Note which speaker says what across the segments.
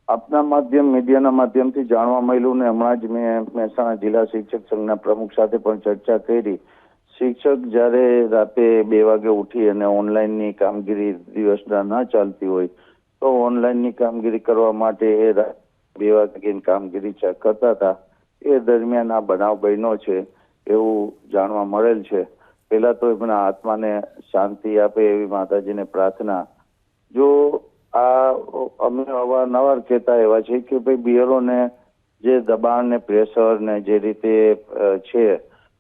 Speaker 1: આપના મીડિયાના માધ્યમથી જાણવા મળ્યું ને હમણાં જ મેં મહેસાણા જિલ્લા શિક્ષક સંઘના પ્રમુખ સાથે પણ ચર્ચા કરી. શિક્ષક જ્યારે રાતે 2 વાગે ઉઠી અને ઓનલાઈનની કામગીરી દિવસના ન ચાલતી હોય તો ઓનલાઈનની કામગીરી કરવા માટે એ 2 વાગ્યાની કામગીરી કરતા હતા. એ દરમિયાન આ બનાવ બન્યો છે એવું જાણવા મળેલ છે. પહેલા તો એમના આત્માને શાંતિ આપે એવી માતાજીને પ્રાર્થના. જો આ અમે અવારનવાર કહેતા એવા છે કે ભાઈ બીએલઓને જે દબાણ ને પ્રેશર ને જે રીતે છે,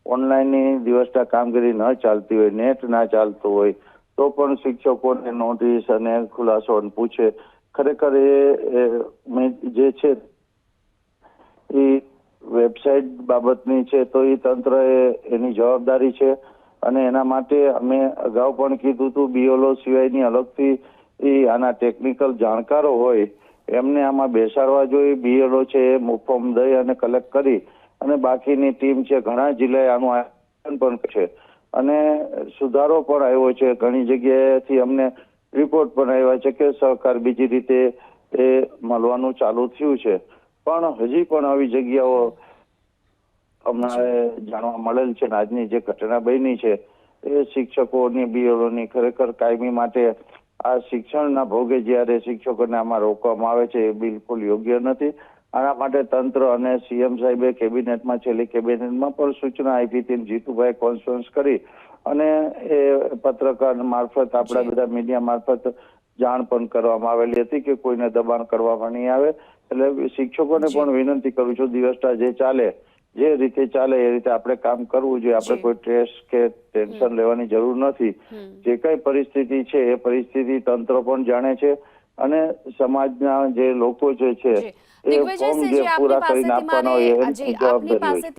Speaker 1: ઓનલાઈનની દિવસના કામગીરી ન ચાલતી હોય, નેટ ના ચાલતું હોય તો પણ શિક્ષકોને નોટિસ અને ખુલાસો પૂછે. ખરેખર એ જે છે એ વેબસાઇટ બાબતની છે તો એ તંત્ર એની જવાબદારી છે અને એના માટે અમે અગાઉ પણ કીધું હતું બીએલઓ સિવાયની અલગથી આના ટેકનિકલ જાણકારો હોય એમને આમાં બેસાડવા જોઈએ. બીએલઓ છે એ ફોર્મ દઈ અને કલેક્ટ કરી અને બાકીની ટીમ છે ઘણા જિલ્લાએ આનું આયોજન પણ છે અને સુધારો પણ આવ્યો છે. ઘણી જગ્યાએથી અમને રિપોર્ટ પણ આવ્યા છે કે સહકાર બીજી રીતે એ મળવાનું ચાલુ થયું છે. પણ હજી પણ આવી જગ્યાઓ અમારે જાણવા મળેલ છે. આજની જે ઘટના બની છે એ શિક્ષકોની બીએલઓની ખરેખર કાયમી માટે આ શિક્ષણના ભોગે જ્યારે શિક્ષકોને આમાં રોકવામાં આવે છે એ બિલકુલ યોગ્ય નથી. આના માટે તંત્ર અને સીએમ સાહેબે કેબિનેટમાં છેલ્લી કેબિનેટમાં પણ સૂચના આપી હતી. જીતુભાઈ કોન્ફરન્સ કરી અને એ પત્રકાર મારફત આપણા બધા મીડિયા મારફત જાણ પણ કરવામાં આવેલી હતી કે કોઈને દબાણ કરવામાં નહીં આવે. એટલે શિક્ષકોને પણ વિનંતી કરું છું દિવસના જે ચાલે જે રીતે ચાલે એ રીતે આપણે કામ કરવું જોઈએ. આપણે કોઈ સ્ટ્રેસ કે ટેન્શન લેવાની જરૂર નથી. જે કઈ પરિસ્થિતિ છે એ પરિસ્થિતિ તંત્ર પણ જાણે છે અને સમાજના જે લોકો જે છે એ ફોર્મ જે પૂરા કરીને આપવાના હોય એની જવાબદારી હોય છે.